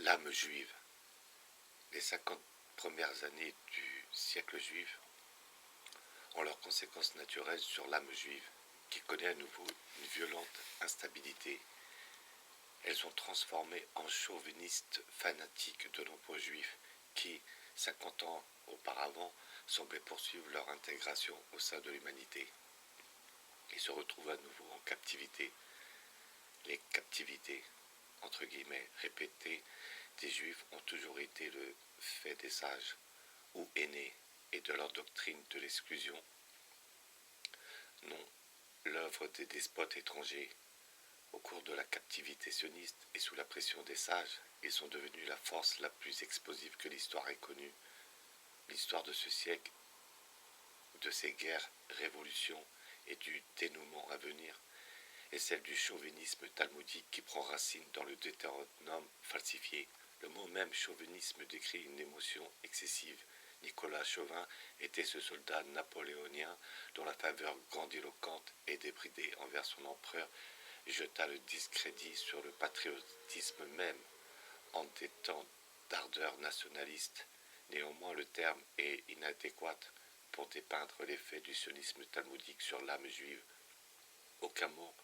L'âme juive. Les 50 premières années du siècle juif ont leurs conséquences naturelles sur l'âme juive, qui connaît à nouveau une violente instabilité. Elles sont transformées en chauvinistes fanatiques de nombreux juifs qui, 50 ans auparavant, semblaient poursuivre leur intégration au sein de l'humanité et se retrouvent à nouveau en captivité. Les captivités, entre guillemets, répétées des juifs ont toujours été le fait des sages ou aînés et de leur doctrine de l'exclusion. Non, l'œuvre des despotes étrangers. Au cours de la captivité sioniste et sous la pression des sages, ils sont devenus la force la plus explosive que l'histoire ait connue. L'histoire de ce siècle, de ces guerres, révolutions et du dénouement à venir est celle du chauvinisme talmudique qui prend racine dans le Deutéronome falsifié. Le mot même chauvinisme décrit une émotion excessive. Nicolas Chauvin était ce soldat napoléonien dont la faveur grandiloquente et débridée envers son empereur jeta le discrédit sur le patriotisme même en des temps d'ardeur nationaliste. Néanmoins, le terme est inadéquat pour dépeindre l'effet du sionisme talmudique sur l'âme juive. Aucun mot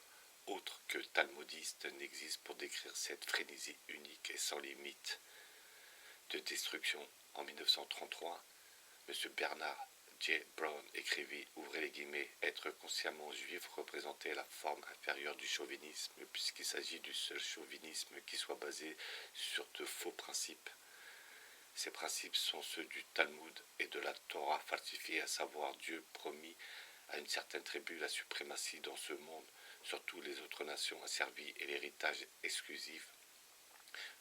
autre que talmudiste n'existe pour décrire cette frénésie unique et sans limite de destruction. En 1933, M. Bernard J. Brown écrivit, ouvrez les guillemets, être consciemment juif représentait la forme inférieure du chauvinisme, puisqu'il s'agit du seul chauvinisme qui soit basé sur de faux principes. Ces principes sont ceux du Talmud et de la Torah falsifiée, à savoir Dieu promis à une certaine tribu la suprématie dans ce monde sur toutes les autres nations asservies et l'héritage exclusif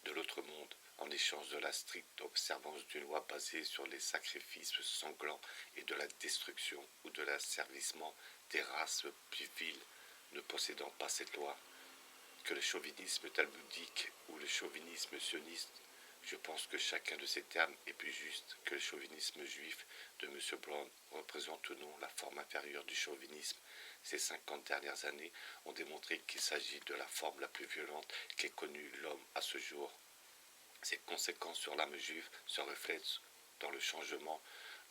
de l'autre monde en échange de la stricte observance d'une loi basée sur les sacrifices sanglants et de la destruction ou de l'asservissement des races plus viles ne possédant pas cette loi. Que le chauvinisme talmudique ou le chauvinisme sioniste, je pense que chacun de ces termes est plus juste que le chauvinisme juif de M. Brown représente ou non la forme inférieure du chauvinisme. Ces 50 dernières années ont démontré qu'il s'agit de la forme la plus violente qu'ait connue l'homme à ce jour. Ces conséquences sur l'âme juive se reflètent dans le changement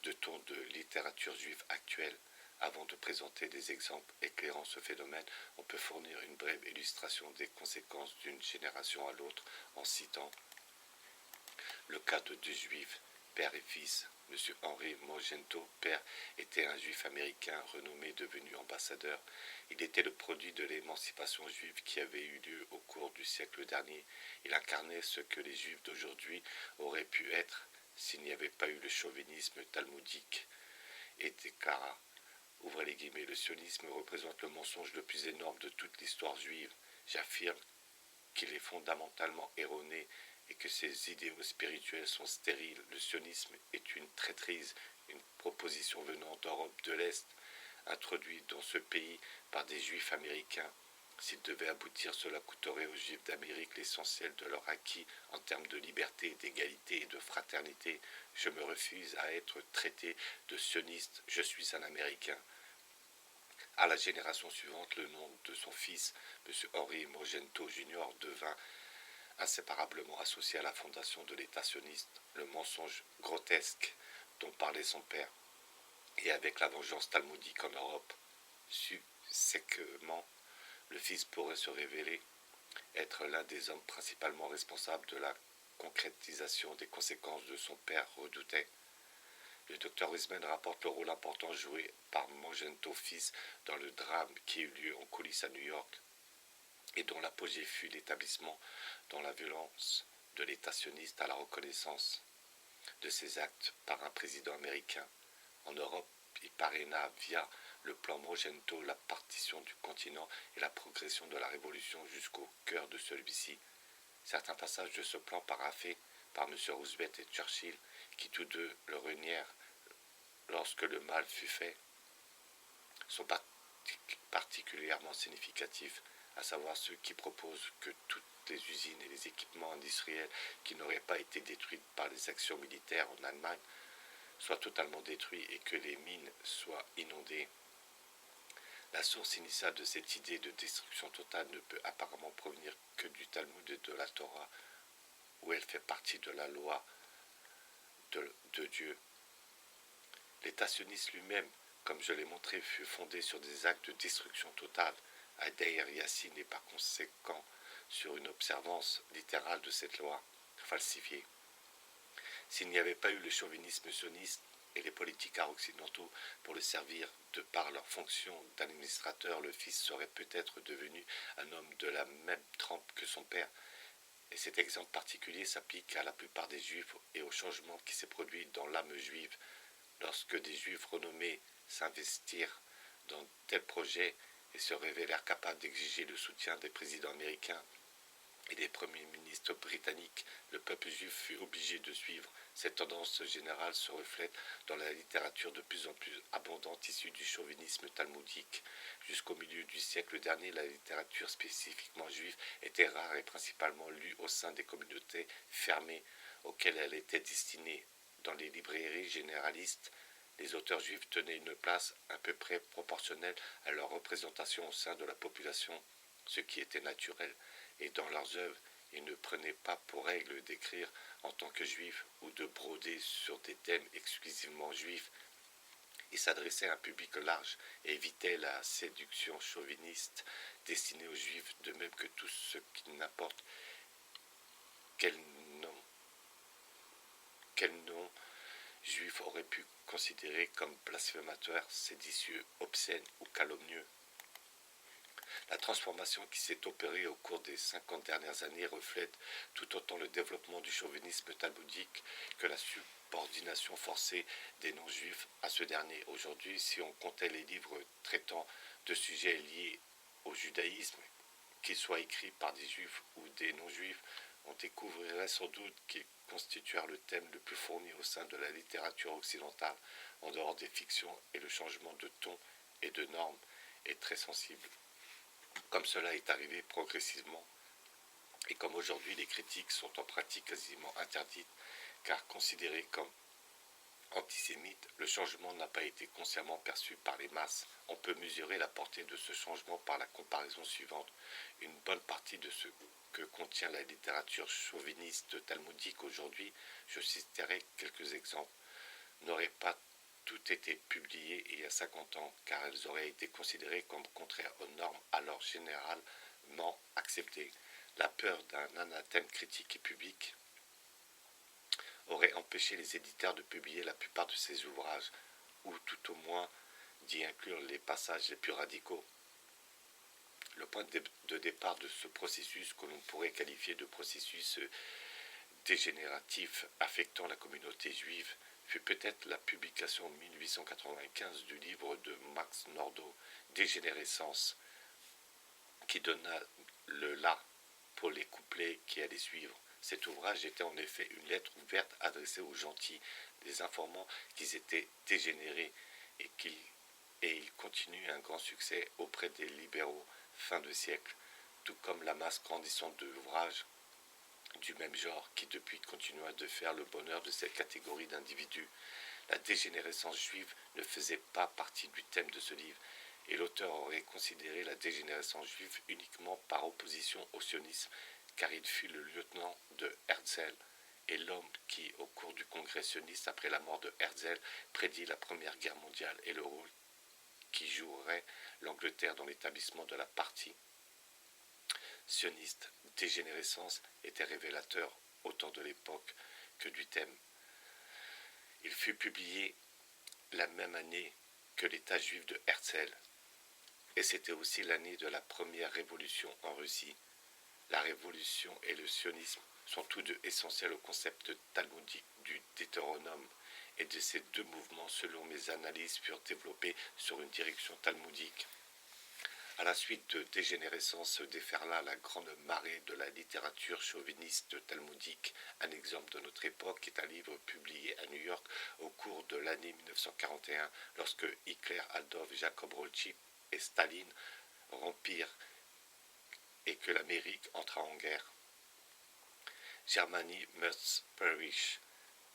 de ton de littérature juive actuelle. Avant de présenter des exemples éclairant ce phénomène, on peut fournir une brève illustration des conséquences d'une génération à l'autre en citant le cas de deux juifs, père et fils. M. Henry Mogento, père, était un juif américain renommé devenu ambassadeur. Il était le produit de l'émancipation juive qui avait eu lieu au cours du siècle dernier. Il incarnait ce que les juifs d'aujourd'hui auraient pu être s'il n'y avait pas eu le chauvinisme talmudique, et déclara, ouvrez les guillemets, le sionisme représente le mensonge le plus énorme de toute l'histoire juive. J'affirme qu'il est fondamentalement erroné et que ces idéaux spirituels sont stériles. Le sionisme est une traîtrise, une proposition venant d'Europe de l'Est, introduite dans ce pays par des juifs américains. S'il devait aboutir, cela coûterait aux juifs d'Amérique l'essentiel de leur acquis en termes de liberté, d'égalité et de fraternité. Je me refuse à être traité de sioniste, je suis un Américain. À la génération suivante, le nom de son fils, M. Henry Mogento Jr., devint inséparablement associé à la fondation de l'État sioniste, le mensonge grotesque dont parlait son père, et avec la vengeance talmudique en Europe, subséquemment, le fils pourrait se révéler être l'un des hommes principalement responsables de la concrétisation des conséquences de son père redouté. Le Dr Wiseman rapporte le rôle important joué par Mogento fils dans le drame qui eut lieu en coulisses à New York et dont l'apogée fut l'établissement dans la violence de l'État sioniste à la reconnaissance de ses actes par un président américain. En Europe, il parraina via le plan Mogento la partition du continent et la progression de la révolution jusqu'au cœur de celui-ci. Certains passages de ce plan paraphés par M. Roosevelt et Churchill, qui tous deux le renièrent lorsque le mal fut fait, sont particulièrement significatifs, à savoir ceux qui proposent que toutes les usines et les équipements industriels qui n'auraient pas été détruits par les actions militaires en Allemagne soient totalement détruits et que les mines soient inondées. La source initiale de cette idée de destruction totale ne peut apparemment provenir que du Talmud et de la Torah, où elle fait partie de la loi de Dieu. L'État sioniste lui-même, comme je l'ai montré, fut fondé sur des actes de destruction totale à Deir Yassin et par conséquent sur une observance littérale de cette loi falsifiée. S'il n'y avait pas eu le chauvinisme sioniste et les politiques occidentaux pour le servir de par leur fonction d'administrateur, le fils serait peut-être devenu un homme de la même trempe que son père. Et cet exemple particulier s'applique à la plupart des juifs et au changement qui s'est produit dans l'âme juive lorsque des juifs renommés s'investirent dans tels projets et se révélèrent capables d'exiger le soutien des présidents américains et des premiers ministres britanniques. Le peuple juif fut obligé de suivre. Cette tendance générale se reflète dans la littérature de plus en plus abondante issue du chauvinisme talmudique. Jusqu'au milieu du siècle dernier, la littérature spécifiquement juive était rare et principalement lue au sein des communautés fermées auxquelles elle était destinée. Dans les librairies généralistes, les auteurs juifs tenaient une place à peu près proportionnelle à leur représentation au sein de la population, ce qui était naturel, et dans leurs œuvres, ils ne prenaient pas pour règle d'écrire en tant que juifs ou de broder sur des thèmes exclusivement juifs. Ils s'adressaient à un public large et évitaient la séduction chauviniste destinée aux juifs, de même que tout ce qui n'importe quel nom juif aurait pu considérer comme blasphématoire, séditieux, obscène ou calomnieux. La transformation qui s'est opérée au cours des 50 dernières années reflète tout autant le développement du chauvinisme talmudique que la subordination forcée des non-juifs à ce dernier. Aujourd'hui, si on comptait les livres traitant de sujets liés au judaïsme, qu'ils soient écrits par des juifs ou des non-juifs, on découvrirait sans doute qu'ils constituèrent le thème le plus fourni au sein de la littérature occidentale, en dehors des fictions, et le changement de ton et de normes est très sensible. Comme cela est arrivé progressivement, et comme aujourd'hui les critiques sont en pratique quasiment interdites, car considérées comme antisémites, le changement n'a pas été consciemment perçu par les masses. On peut mesurer la portée de ce changement par la comparaison suivante. Une bonne partie de ce que contient la littérature chauviniste talmudique aujourd'hui, je citerai quelques exemples, n'aurait pas tout été publié il y a 50 ans, car elles auraient été considérées comme contraires aux normes alors généralement acceptées. La peur d'un anathème critique et public aurait empêché les éditeurs de publier la plupart de ces ouvrages, ou tout au moins d'y inclure les passages les plus radicaux. Le point de départ de ce processus, que l'on pourrait qualifier de processus dégénératif affectant la communauté juive, fut peut-être la publication en 1895 du livre de Max Nordau, Dégénérescence, qui donna le la pour les couplets qui allaient suivre. Cet ouvrage était en effet une lettre ouverte adressée aux gentils, les informant qu'ils étaient dégénérés et il continue un grand succès auprès des libéraux fin de siècle, tout comme la masse grandissante d'ouvrages du même genre qui depuis continua de faire le bonheur de cette catégorie d'individus. La dégénérescence juive ne faisait pas partie du thème de ce livre, et l'auteur aurait considéré la dégénérescence juive uniquement par opposition au sionisme, car il fut le lieutenant de Herzl et l'homme qui, au cours du congrès sioniste après la mort de Herzl, prédit la Première Guerre mondiale et le rôle qui jouerait l'Angleterre dans l'établissement de la partie sioniste. Dégénérescence était révélateur autant de l'époque que du thème. Il fut publié la même année que l'État juif de Herzl, et c'était aussi l'année de la première révolution en Russie. La révolution et le sionisme sont tous deux essentiels au concept talmudique du Deutéronome, et de ces deux mouvements, selon mes analyses, furent développés sur une direction talmudique. À la suite de Dégénérescence se déferla la grande marée de la littérature chauviniste talmudique. Un exemple de notre époque est un livre publié à New York au cours de l'année 1941, lorsque Hitler, Adolf, Jacob Rothschild et Staline rompirent et que l'Amérique entra en guerre. Germany Must Perish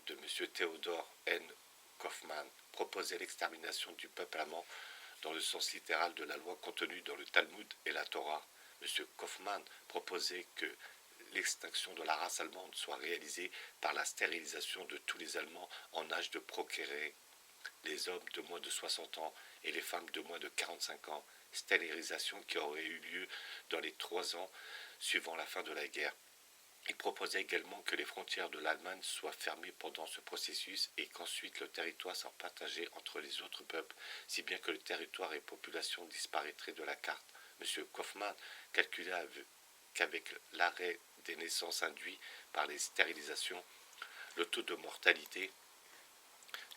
de M. Theodor N. Kaufmann proposait l'extermination du peuple allemand dans le sens littéral de la loi contenue dans le Talmud et la Torah. M. Kaufmann proposait que l'extinction de la race allemande soit réalisée par la stérilisation de tous les Allemands en âge de procréer, les hommes de moins de 60 ans et les femmes de moins de 45 ans, stérilisation qui aurait eu lieu dans les 3 ans suivant la fin de la guerre. Il proposait également que les frontières de l'Allemagne soient fermées pendant ce processus et qu'ensuite le territoire soit partagé entre les autres peuples, si bien que le territoire et population disparaîtraient de la carte. M. Kaufmann calcula qu'avec l'arrêt des naissances induits par les stérilisations, le taux de mortalité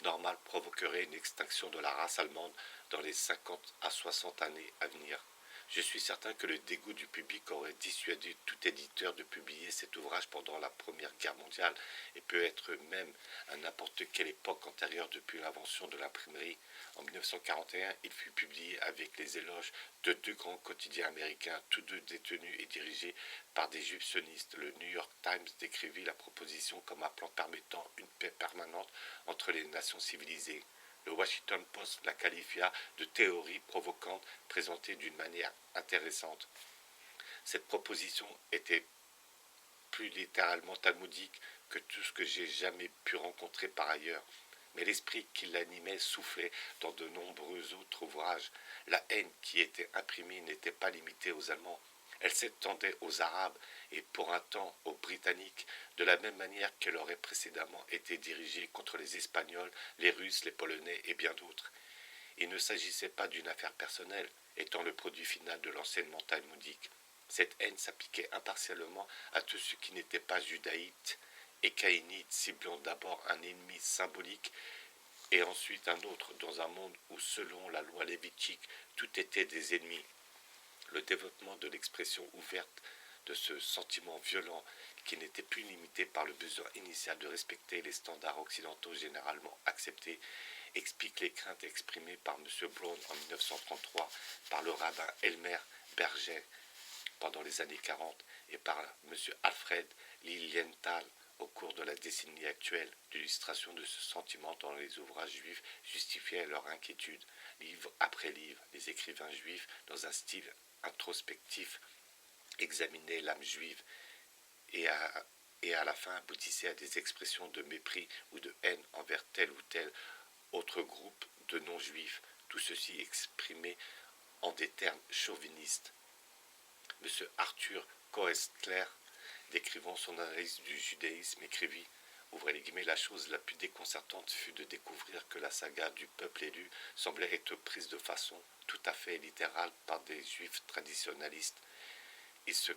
normal provoquerait une extinction de la race allemande dans les 50 à 60 années à venir. Je suis certain que le dégoût du public aurait dissuadé tout éditeur de publier cet ouvrage pendant la Première Guerre mondiale et peut être même à n'importe quelle époque antérieure depuis l'invention de l'imprimerie. En 1941, il fut publié avec les éloges de 2 grands quotidiens américains, tous deux détenus et dirigés par des juifs sionistes. Le New York Times décrivit la proposition comme un plan permettant une paix permanente entre les nations civilisées. Le Washington Post la qualifia de théorie provocante présentée d'une manière intéressante. Cette proposition était plus littéralement talmudique que tout ce que j'ai jamais pu rencontrer par ailleurs. Mais l'esprit qui l'animait soufflait dans de nombreux autres ouvrages. La haine qui était imprimée n'était pas limitée aux Allemands. Elle s'étendait aux Arabes et pour un temps aux Britanniques, de la même manière qu'elle aurait précédemment été dirigée contre les Espagnols, les Russes, les Polonais et bien d'autres. Il ne s'agissait pas d'une affaire personnelle, étant le produit final de l'enseignement talmudique. Cette haine s'appliquait impartialement à tout ce qui n'était pas judaïte et caïnite, ciblant d'abord un ennemi symbolique et ensuite un autre, dans un monde où, selon la loi lévitique, tout était des ennemis. Le développement de l'expression ouverte de ce sentiment violent qui n'était plus limité par le besoin initial de respecter les standards occidentaux généralement acceptés explique les craintes exprimées par M. Brown en 1933, par le rabbin Elmer Berger pendant les années 40 et par M. Alfred Lilienthal au cours de la décennie actuelle. L'illustration de ce sentiment dans les ouvrages juifs justifiait leur inquiétude. Livre après livre, les écrivains juifs, dans un style introspectif, examinaient l'âme juive et à la fin aboutissaient à des expressions de mépris ou de haine envers tel ou tel autre groupe de non-juifs, tout ceci exprimé en des termes chauvinistes. M. Arthur Koestler, décrivant son analyse du judaïsme, écrivit, ouvrez les guillemets, la chose la plus déconcertante fut de découvrir que la saga du peuple élu semblait être prise de façon tout à fait littérale par des juifs traditionnalistes. Ils se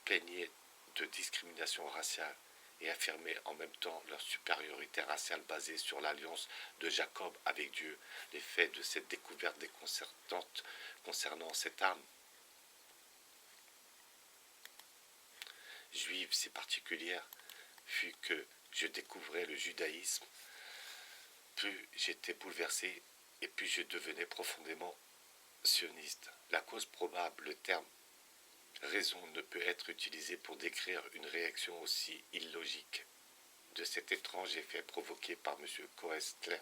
plaignaient de discrimination raciale et affirmaient en même temps leur supériorité raciale basée sur l'alliance de Jacob avec Dieu. L'effet de cette découverte déconcertante concernant cette âme juive si particulière fut que je découvrais le judaïsme, plus j'étais bouleversé et plus je devenais profondément sioniste. La cause probable, le terme raison ne peut être utilisé pour décrire une réaction aussi illogique de cet étrange effet provoqué par M. Koestler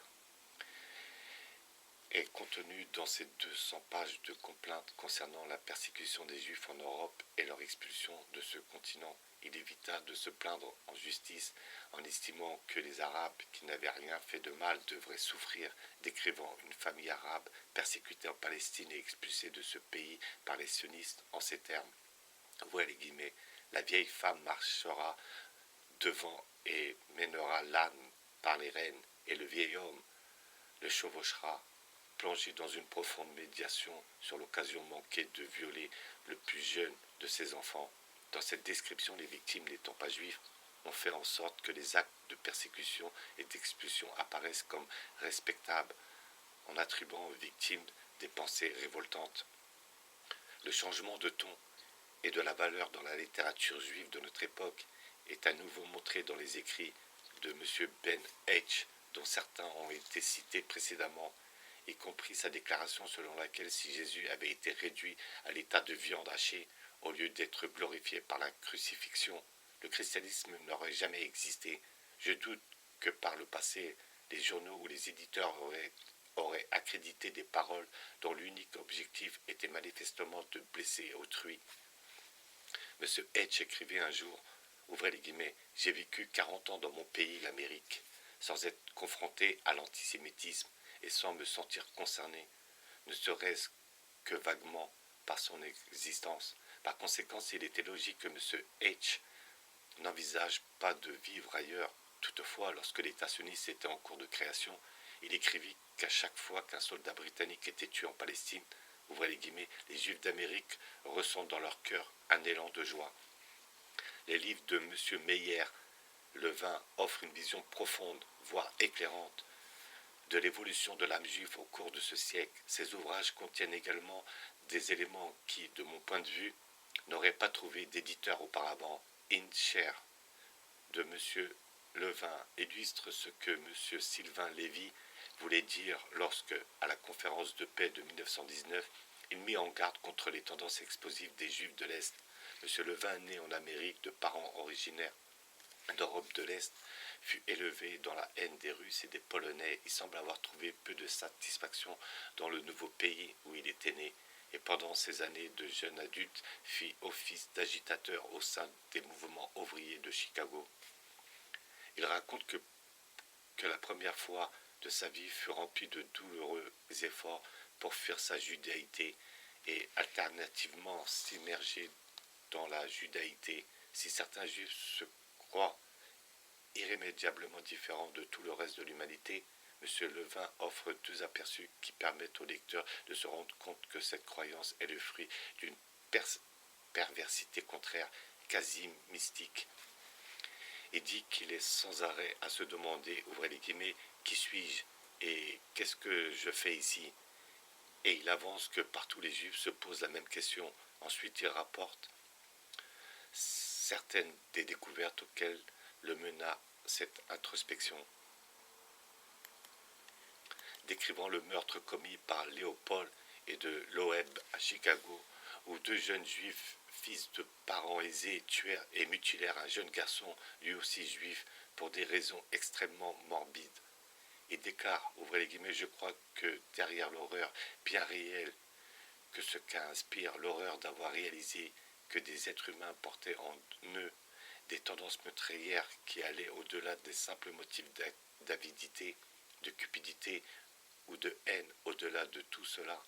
est contenu dans ces 200 pages de complaintes concernant la persécution des Juifs en Europe et leur expulsion de ce continent. Il évita de se plaindre en justice en estimant que les Arabes qui n'avaient rien fait de mal devraient souffrir, décrivant une famille arabe persécutée en Palestine et expulsée de ce pays par les sionistes en ces termes. Ouvrez les guillemets, la vieille femme marchera devant et mènera l'âne par les rênes, et le vieil homme le chevauchera, plongé dans une profonde méditation sur l'occasion manquée de violer le plus jeune de ses enfants. Dans cette description, les victimes n'étant pas juifs ont fait en sorte que les actes de persécution et d'expulsion apparaissent comme respectables, en attribuant aux victimes des pensées révoltantes. Le changement de ton et de la valeur dans la littérature juive de notre époque est à nouveau montré dans les écrits de M. Ben H., dont certains ont été cités précédemment, y compris sa déclaration selon laquelle si Jésus avait été réduit à l'état de viande hachée au lieu d'être glorifié par la crucifixion, le christianisme n'aurait jamais existé. Je doute que par le passé, les journaux ou les éditeurs auraient accrédité des paroles dont l'unique objectif était manifestement de blesser autrui. M. H. écrivait un jour ouvrez les guillemets, j'ai vécu 40 ans dans mon pays, l'Amérique, sans être confronté à l'antisémitisme et sans me sentir concerné, ne serait-ce que vaguement par son existence. Par conséquent, il était logique que M. H n'envisage pas de vivre ailleurs. Toutefois, lorsque l'État sioniste était en cours de création, il écrivit qu'à chaque fois qu'un soldat britannique était tué en Palestine, ouvrez les guillemets, les Juifs d'Amérique ressentent dans leur cœur un élan de joie. Les livres de M. Meyer Levin offrent une vision profonde, voire éclairante, de l'évolution de l'âme juive au cours de ce siècle. Ces ouvrages contiennent également des éléments qui, de mon point de vue, n'auraient pas trouvé d'éditeur auparavant. In Cher de M. Levin illustre ce que M. Sylvain Lévy voulait dire lorsque, à la conférence de paix de 1919, il mit en garde contre les tendances explosives des Juifs de l'Est. M. Levin, né en Amérique de parents originaires d'Europe de l'Est, fut élevé dans la haine des Russes et des Polonais. Il semble avoir trouvé peu de satisfaction dans le nouveau pays où il était né, et pendant ces années de jeune adulte fit office d'agitateur au sein des mouvements ouvriers de Chicago. Il raconte que la première fois de sa vie fut remplie de douloureux efforts pour fuir sa judaïté et alternativement s'immerger dans la judaïté. Si certains juifs se croient irrémédiablement différents de tout le reste de l'humanité, M. Levin offre deux aperçus qui permettent au lecteur de se rendre compte que cette croyance est le fruit d'une perversité contraire, quasi mystique. Il dit qu'il est sans arrêt à se demander, ouvrez les guillemets, qui suis-je et qu'est-ce que je fais ici? Et il avance que partout les Juifs se posent la même question. Ensuite, il rapporte certaines des découvertes auxquelles le mena cette introspection. Décrivant le meurtre commis par Léopold et de Loeb à Chicago, où deux jeunes juifs, fils de parents aisés, tuèrent et mutilèrent un jeune garçon, lui aussi juif, pour des raisons extrêmement morbides. Il déclare, ouvrez les guillemets, je crois que derrière l'horreur bien réelle que ce qu'inspire l'horreur d'avoir réalisé que des êtres humains portaient en eux des tendances meurtrières qui allaient au-delà des simples motifs d'avidité, de cupidité ou de haine. Au-delà de tout cela,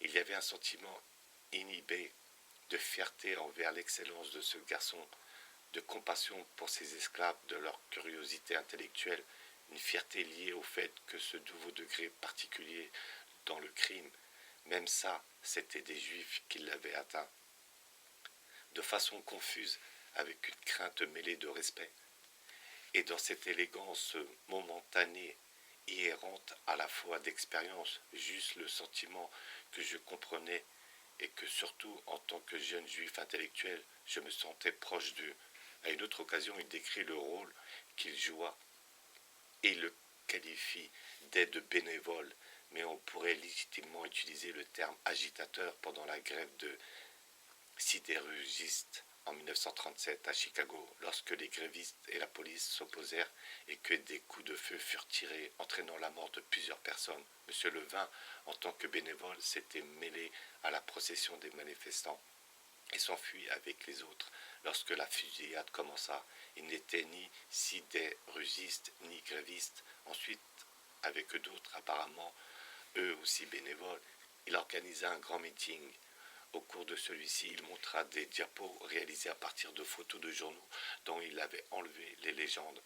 il y avait un sentiment inhibé de fierté envers l'excellence de ce garçon, de compassion pour ses esclaves, de leur curiosité intellectuelle, une fierté liée au fait que ce nouveau degré particulier dans le crime, même ça, c'était des juifs qui l'avaient atteint. De façon confuse, avec une crainte mêlée de respect, et dans cette élégance momentanée et errante à la fois d'expérience, juste le sentiment que je comprenais et que surtout en tant que jeune juif intellectuel, je me sentais proche d'eux. À une autre occasion, il décrit le rôle qu'il joua et le qualifie d'aide bénévole, mais on pourrait légitimement utiliser le terme agitateur pendant la grève de sidérurgistes en 1937 à Chicago, lorsque les grévistes et la police s'opposèrent et que des coups de feu furent tirés, entraînant la mort de plusieurs personnes. M. Levin, en tant que bénévole, s'était mêlé à la procession des manifestants et s'enfuit avec les autres. Lorsque la fusillade commença, il n'était ni sidérurgiste ni gréviste. Ensuite, avec d'autres apparemment, eux aussi bénévoles, il organisa un grand meeting. Au cours de celui-ci, il montra des diapos réalisés à partir de photos de journaux dont il avait enlevé les légendes.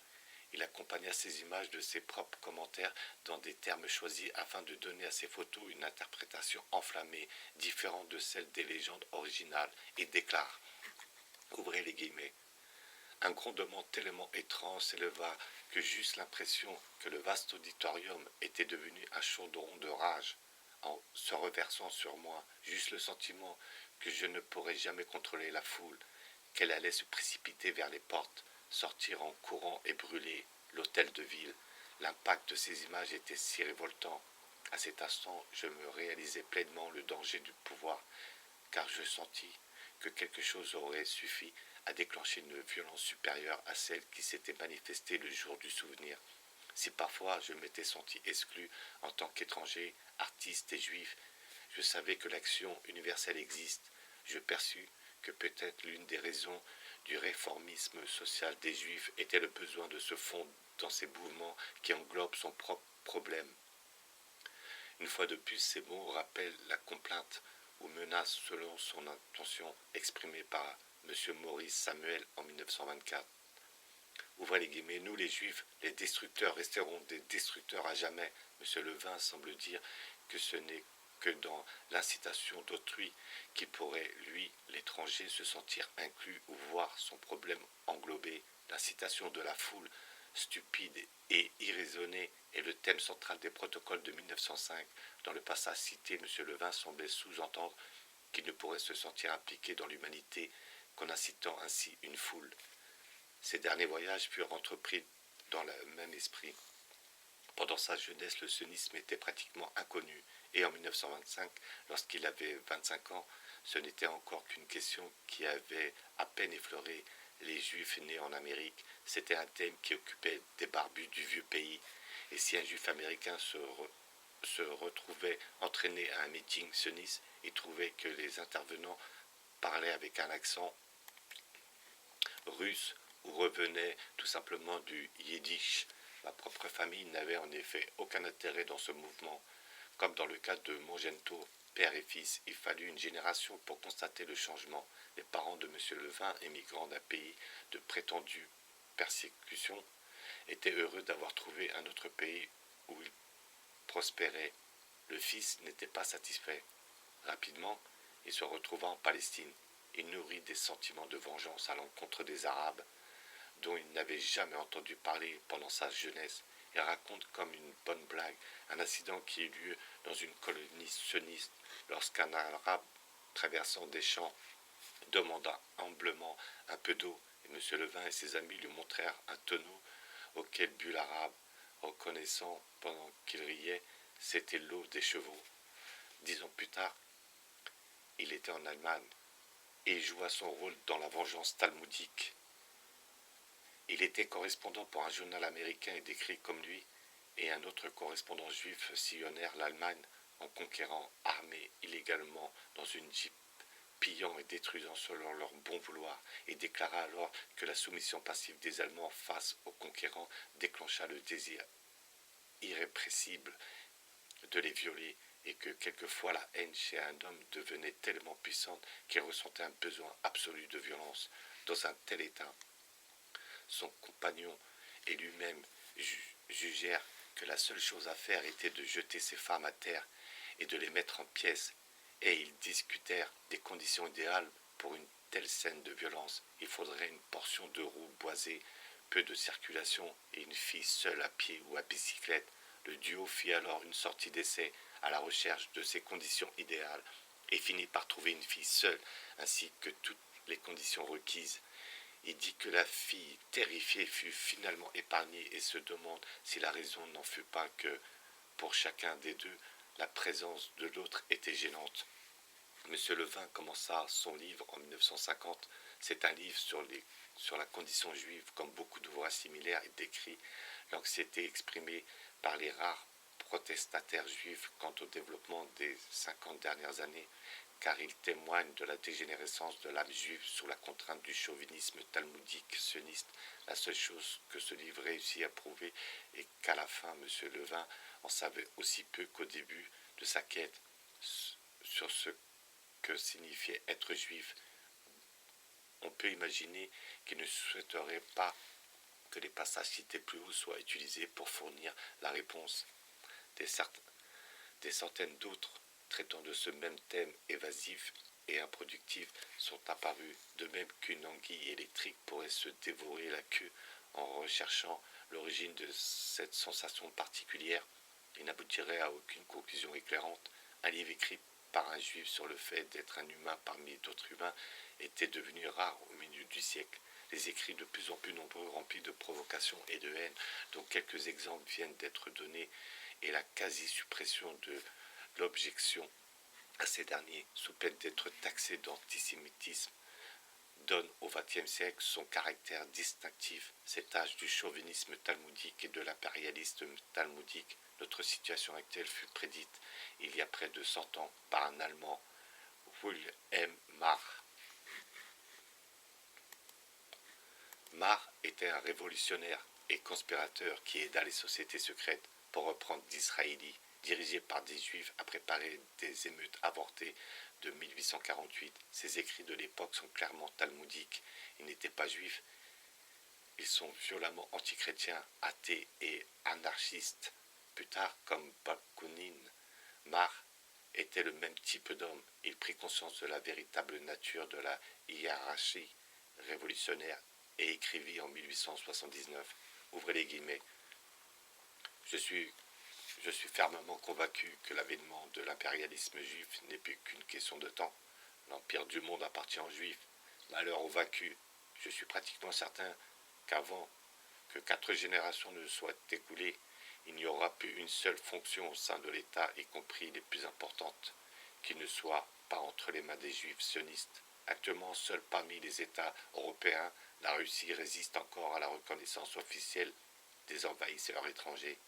Il accompagna ces images de ses propres commentaires dans des termes choisis afin de donner à ces photos une interprétation enflammée, différente de celle des légendes originales, et déclare, ouvrez les guillemets, un grondement tellement étrange s'éleva que j'eus l'impression que le vaste auditorium était devenu un chaudron de rage. En se reversant sur moi, j'eus le sentiment que je ne pourrais jamais contrôler la foule, qu'elle allait se précipiter vers les portes, sortir en courant et brûler l'hôtel de ville. L'impact de ces images était si révoltant. À cet instant, je me réalisais pleinement le danger du pouvoir, car je sentis que quelque chose aurait suffi à déclencher une violence supérieure à celle qui s'était manifestée le jour du souvenir. Si parfois je m'étais senti exclu en tant qu'étranger, artiste et juif, je savais que l'action universelle existe. Je perçus que peut-être l'une des raisons du réformisme social des Juifs était le besoin de se fondre dans ces mouvements qui englobent son propre problème. Une fois de plus, ces mots rappellent la complainte ou menace selon son intention exprimée par M. Maurice Samuel en 1924. Ouvrez les guillemets, nous les Juifs, les destructeurs resteront des destructeurs à jamais. M. Levin semble dire que ce n'est que dans l'incitation d'autrui qui pourrait, lui, l'étranger, se sentir inclus ou voir son problème englobé. L'incitation de la foule, stupide et irraisonnée, est le thème central des protocoles de 1905. Dans le passage cité, M. Levin semblait sous-entendre qu'il ne pourrait se sentir impliqué dans l'humanité qu'en incitant ainsi une foule. Ces derniers voyages furent entrepris dans le même esprit. Pendant sa jeunesse, le sionisme était pratiquement inconnu, et en 1925, lorsqu'il avait 25 ans, ce n'était encore qu'une question qui avait à peine effleuré les Juifs nés en Amérique. C'était un thème qui occupait des barbus du vieux pays. Et si un Juif américain se retrouvait entraîné à un meeting sioniste, il trouvait que les intervenants parlaient avec un accent russe ou revenaient tout simplement du yiddish. Ma propre famille n'avait en effet aucun intérêt dans ce mouvement. Comme dans le cas de Mongento, père et fils, il fallut une génération pour constater le changement. Les parents de M. Levin, émigrants d'un pays de prétendue persécution, étaient heureux d'avoir trouvé un autre pays où ils prospéraient. Le fils n'était pas satisfait. Rapidement, il se retrouva en Palestine. Il nourrit des sentiments de vengeance à l'encontre des Arabes, dont il n'avait jamais entendu parler pendant sa jeunesse. Il raconte comme une bonne blague un incident qui eut lieu dans une colonie sioniste lorsqu'un Arabe traversant des champs demanda humblement un peu d'eau, et M. Levin et ses amis lui montrèrent un tonneau auquel but l'Arabe, reconnaissant pendant qu'il riait, c'était l'eau des chevaux. 10 ans plus tard, il était en Allemagne et il joua son rôle dans la vengeance talmudique. Il était correspondant pour un journal américain et décrit comme lui et un autre correspondant juif sillonnèrent l'Allemagne en conquérant armés illégalement dans une jeep, pillant et détruisant selon leur bon vouloir, et déclara alors que la soumission passive des Allemands face aux conquérants déclencha le désir irrépressible de les violer, et que quelquefois la haine chez un homme devenait tellement puissante qu'il ressentait un besoin absolu de violence. Dans un tel état, son compagnon et lui-même jugèrent que la seule chose à faire était de jeter ces femmes à terre et de les mettre en pièces, et ils discutèrent des conditions idéales pour une telle scène de violence. Il faudrait une portion de roues boisées, peu de circulation et une fille seule à pied ou à bicyclette. Le duo fit alors une sortie d'essai à la recherche de ces conditions idéales et finit par trouver une fille seule ainsi que toutes les conditions requises. Il dit que la fille, terrifiée, fut finalement épargnée et se demande si la raison n'en fut pas que, pour chacun des deux, la présence de l'autre était gênante. M. Levin commença son livre en 1950. C'est un livre sur la condition juive. Comme beaucoup d'ouvrages similaires, il décrit l'anxiété exprimée par les rares protestataires juifs quant au développement des 50 dernières années, car il témoigne de la dégénérescence de l'âme juive sous la contrainte du chauvinisme talmudique sioniste. La seule chose que ce livre réussit à prouver est qu'à la fin, M. Levin en savait aussi peu qu'au début de sa quête sur ce que signifiait être juif. On peut imaginer qu'il ne souhaiterait pas que les passages cités plus haut soient utilisés pour fournir la réponse. Des centaines d'autres traitant de ce même thème évasif et improductif sont apparus, de même qu'une anguille électrique pourrait se dévorer la queue en recherchant l'origine de cette sensation particulière. Il n'aboutirait à aucune conclusion éclairante. Un livre écrit par un juif sur le fait d'être un humain parmi d'autres humains était devenu rare au milieu du siècle. Les écrits de plus en plus nombreux, remplis de provocations et de haine, dont quelques exemples viennent d'être donnés, et la quasi-suppression de l'objection à ces derniers, sous peine d'être taxés d'antisémitisme, donne au XXe siècle son caractère distinctif. Cet âge du chauvinisme talmudique et de l'impérialisme talmudique. Notre situation actuelle fut prédite il y a près de 100 ans par un Allemand, Wilhelm Marr. Marr était un révolutionnaire et conspirateur qui aida les sociétés secrètes, pour reprendre d'Israéli, dirigées par des juifs à préparer des émeutes avortées de 1848. Ses écrits de l'époque sont clairement talmudiques. Il n'était pas juif. Ils sont violemment antichrétiens, athées et anarchistes. Plus tard, comme Bakounine, Marr était le même type d'homme. Il prit conscience de la véritable nature de la hiérarchie révolutionnaire et écrivit en 1879, ouvrez les guillemets, je suis fermement convaincu que l'avènement de l'impérialisme juif n'est plus qu'une question de temps. L'empire du monde appartient aux juifs. Malheur aux vaincus. Je suis pratiquement certain qu'avant que 4 générations ne soient écoulées, il n'y aura plus une seule fonction au sein de l'État, y compris les plus importantes, qui ne soit pas entre les mains des juifs sionistes. Actuellement, seul parmi les États européens, la Russie résiste encore à la reconnaissance officielle des envahisseurs étrangers.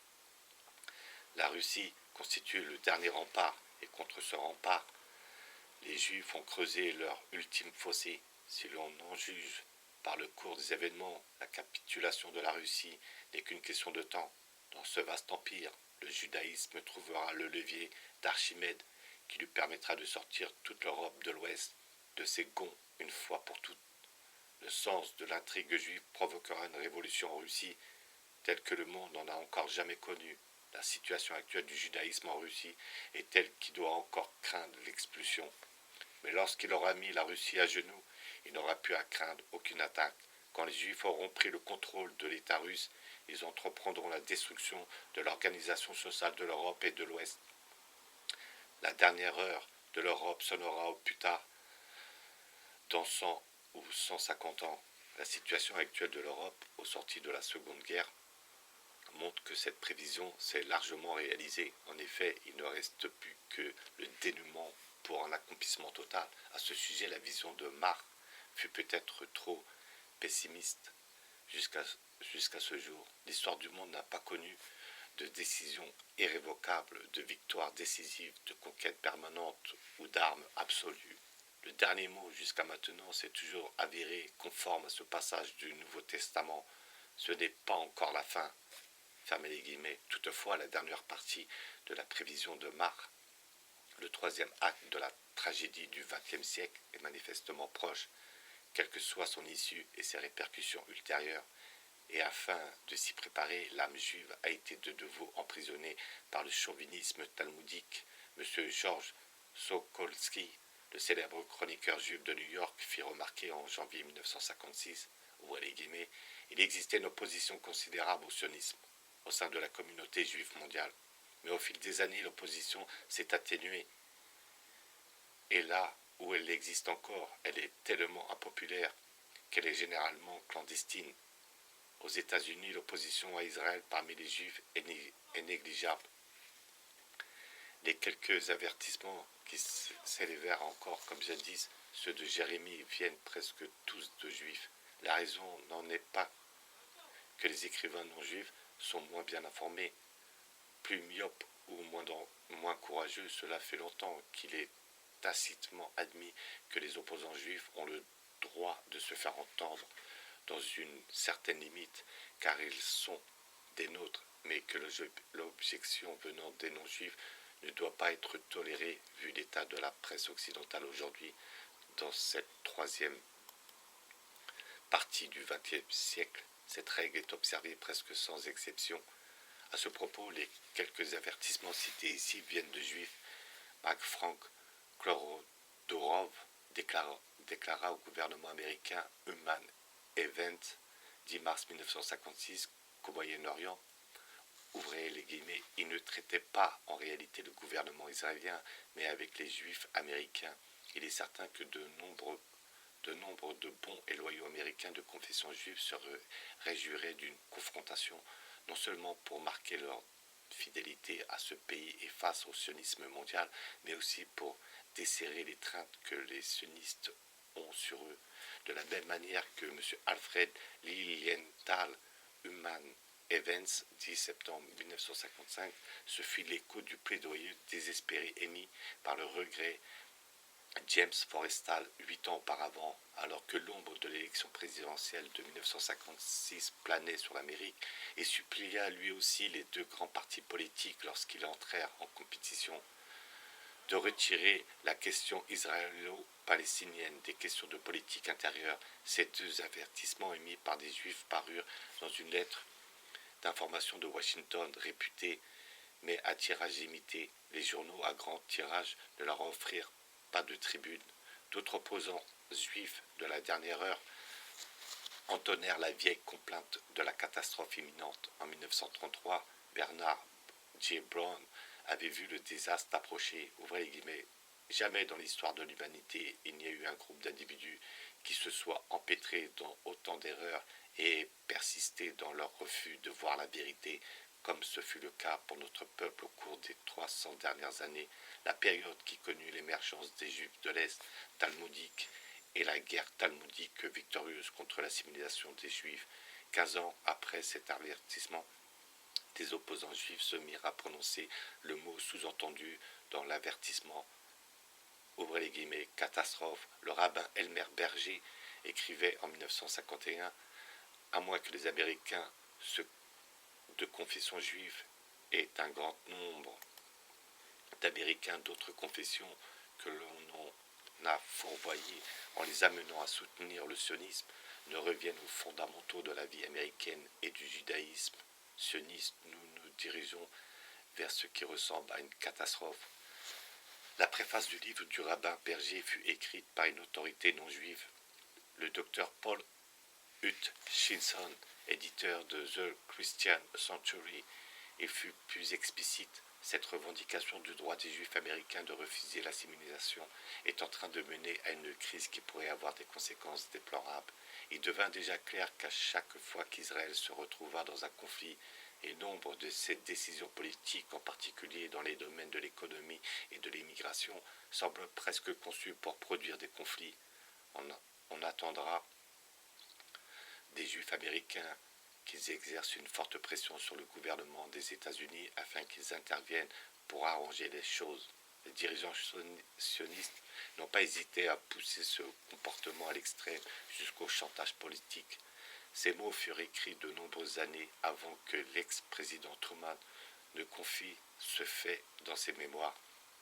La Russie constitue le dernier rempart, et contre ce rempart, les Juifs ont creusé leur ultime fossé. Si l'on en juge par le cours des événements, la capitulation de la Russie n'est qu'une question de temps. Dans ce vaste empire, le judaïsme trouvera le levier d'Archimède qui lui permettra de sortir toute l'Europe de l'Ouest de ses gonds une fois pour toutes. Le sens de l'intrigue juive provoquera une révolution en Russie telle que le monde n'en a encore jamais connue. La situation actuelle du judaïsme en Russie est telle qu'il doit encore craindre l'expulsion. Mais lorsqu'il aura mis la Russie à genoux, il n'aura plus à craindre aucune attaque. Quand les Juifs auront pris le contrôle de l'État russe, ils entreprendront la destruction de l'organisation sociale de l'Europe et de l'Ouest. La dernière heure de l'Europe sonnera au plus tard, dans 100 ou 150 ans. La situation actuelle de l'Europe, au sorti de la Seconde Guerre, montre que cette prévision s'est largement réalisée. En effet, il ne reste plus que le dénouement pour un accomplissement total. À ce sujet, la vision de Marr fut peut-être trop pessimiste jusqu'à ce jour. L'histoire du monde n'a pas connu de décision irrévocable, de victoire décisive, de conquête permanente ou d'armes absolues. Le dernier mot jusqu'à maintenant s'est toujours avéré conforme à ce passage du Nouveau Testament. Ce n'est pas encore la fin. Fermez les guillemets. Toutefois, la dernière partie de la prévision de Marr, le troisième acte de la tragédie du XXe siècle, est manifestement proche, quelle que soit son issue et ses répercussions ultérieures. Et afin de s'y préparer, l'âme juive a été de nouveau emprisonnée par le chauvinisme talmudique. M. Georges Sokolsky, le célèbre chroniqueur juif de New York, fit remarquer en janvier 1956, ouvrez les guillemets, il existait une opposition considérable au sionisme au sein de la communauté juive mondiale. Mais au fil des années, l'opposition s'est atténuée. Et là où elle existe encore, elle est tellement impopulaire qu'elle est généralement clandestine. Aux États-Unis, l'opposition à Israël parmi les Juifs est négligeable. Les quelques avertissements qui s'élevèrent encore comme jadis, ceux de Jérémie, viennent presque tous de Juifs. La raison n'en est pas que les écrivains non-juifs sont moins bien informés, plus myopes ou moins courageux. Cela fait longtemps qu'il est tacitement admis que les opposants juifs ont le droit de se faire entendre dans une certaine limite, car ils sont des nôtres, mais que l'objection venant des non-juifs ne doit pas être tolérée vu l'état de la presse occidentale aujourd'hui. Dans cette troisième partie du XXe siècle, cette règle est observée presque sans exception. À ce propos, les quelques avertissements cités ici viennent de juifs. Frank Klorodorov déclara au gouvernement américain Human Events, 10 mars 1956, qu'au Moyen-Orient, ouvrez les guillemets, il ne traitait pas en réalité le gouvernement israélien, mais avec les juifs américains. Il est certain que de nombre de bons et loyaux américains de confession juive se réjouiraient d'une confrontation, non seulement pour marquer leur fidélité à ce pays et face au sionisme mondial, mais aussi pour desserrer l'étreinte que les sionistes ont sur eux. De la même manière que M. Alfred Lilienthal, Human Events, 10 septembre 1955, ce fut l'écho du plaidoyer désespéré émis par le regret James Forrestal, 8 ans auparavant, alors que l'ombre de l'élection présidentielle de 1956 planait sur l'Amérique, et supplia lui aussi les deux grands partis politiques lorsqu'ils entrèrent en compétition de retirer la question israélo-palestinienne des questions de politique intérieure. Ces deux avertissements émis par des juifs parurent dans une lettre d'information de Washington réputée mais à tirage limité. Les journaux à grand tirage ne leur offrirent pas de tribune. D'autres opposants juifs de la dernière heure entonnèrent la vieille complainte de la catastrophe imminente. En 1933, Bernard J. Brown avait vu le désastre approcher. Ouvrez les guillemets. Jamais dans l'histoire de l'humanité il n'y a eu un groupe d'individus qui se soit empêtré dans autant d'erreurs et persisté dans leur refus de voir la vérité, comme ce fut le cas pour notre peuple au cours des 300 dernières années, la période qui connut l'émergence des Juifs de l'Est talmudique et la guerre talmudique victorieuse contre l'assimilation des Juifs. 15 ans après cet avertissement, des opposants juifs se mirent à prononcer le mot sous-entendu dans l'avertissement. Ouvrez les guillemets, catastrophe. Le rabbin Elmer Berger écrivait en 1951, à moins que les Américains de confession juive aient un grand nombre d'Américains d'autres confessions que l'on a fourvoyés en les amenant à soutenir le sionisme, ne reviennent aux fondamentaux de la vie américaine et du judaïsme sioniste, nous nous dirigeons vers ce qui ressemble à une catastrophe. La préface du livre du rabbin Berger fut écrite par une autorité non juive, le docteur Paul Hutchinson, éditeur de The Christian Century. Il fut plus explicite. Cette revendication du droit des Juifs américains de refuser l'assimilation est en train de mener à une crise qui pourrait avoir des conséquences déplorables. Il devint déjà clair qu'à chaque fois qu'Israël se retrouva dans un conflit, et nombre de ces décisions politiques, en particulier dans les domaines de l'économie et de l'immigration, semblent presque conçues pour produire des conflits. On attendra des Juifs américains qu'ils exercent une forte pression sur le gouvernement des États-Unis afin qu'ils interviennent pour arranger les choses. Les dirigeants sionistes n'ont pas hésité à pousser ce comportement à l'extrême jusqu'au chantage politique. Ces mots furent écrits de nombreuses années avant que l'ex-président Truman ne confie ce fait dans ses mémoires.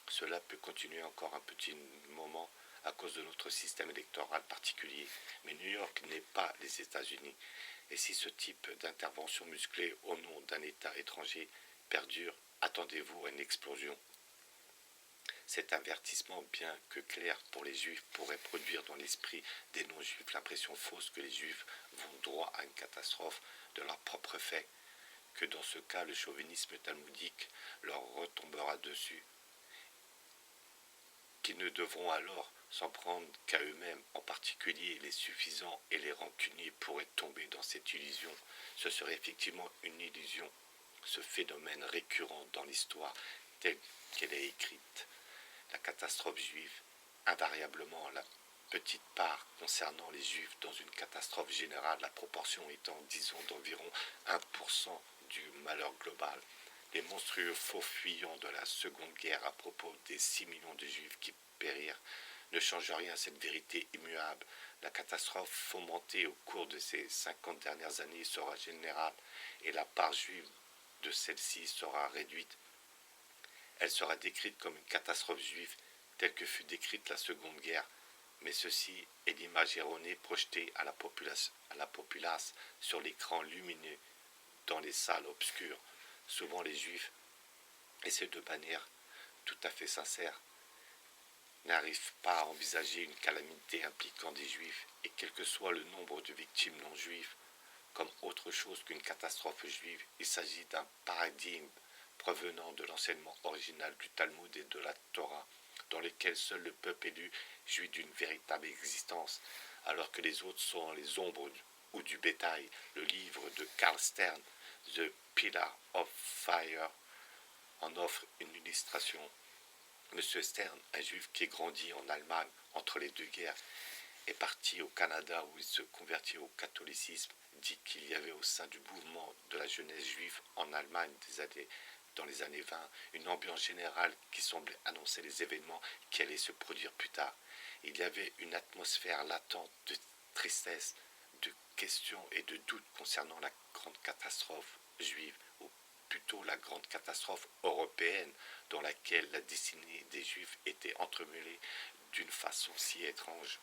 Cela peut continuer encore un petit moment à cause de notre système électoral particulier, mais New York n'est pas les États-Unis. Et si ce type d'intervention musclée au nom d'un État étranger perdure, attendez-vous à une explosion. Cet avertissement, bien que clair pour les Juifs, pourrait produire dans l'esprit des non-Juifs l'impression fausse que les Juifs vont droit à une catastrophe de leur propre fait, que dans ce cas le chauvinisme talmudique leur retombera dessus, qu'ils ne devront alors s'en prendre qu'à eux-mêmes, en particulier les suffisants et les rancuniers pourraient tomber dans cette illusion. Ce serait effectivement une illusion, ce phénomène récurrent dans l'histoire telle qu'elle est écrite. La catastrophe juive, invariablement la petite part concernant les Juifs dans une catastrophe générale, la proportion étant, disons, d'environ 1% du malheur global. Les monstrueux faux fuyants de la Seconde Guerre à propos des 6 millions de Juifs qui périrent ne changent rien à cette vérité immuable. La catastrophe fomentée au cours de ces 50 dernières années sera générale et la part juive de celle-ci sera réduite. Elle sera décrite comme une catastrophe juive telle que fut décrite la Seconde Guerre, mais ceci est l'image erronée projetée à la populace sur l'écran lumineux dans les salles obscures. Souvent les Juifs, et c'est de manière tout à fait sincère, n'arrivent pas à envisager une calamité impliquant des Juifs, et quel que soit le nombre de victimes non juives, comme autre chose qu'une catastrophe juive. Il s'agit d'un paradigme provenant de l'enseignement original du Talmud et de la Torah, dans lequel seul le peuple élu jouit d'une véritable existence, alors que les autres sont les ombres ou du bétail. Le livre de Carl Stern, The Pillar of Fire, en offre une illustration. Monsieur Stern, un juif qui est grandi en Allemagne entre les deux guerres, est parti au Canada où il se convertit au catholicisme, dit qu'il y avait au sein du mouvement de la jeunesse juive en Allemagne dans les années 20, une ambiance générale qui semblait annoncer les événements qui allaient se produire plus tard. Il y avait une atmosphère latente de tristesse, de questions et de doutes concernant la grande catastrophe juive, ou plutôt la grande catastrophe européenne dans laquelle la destinée des Juifs était entremêlée d'une façon si étrange.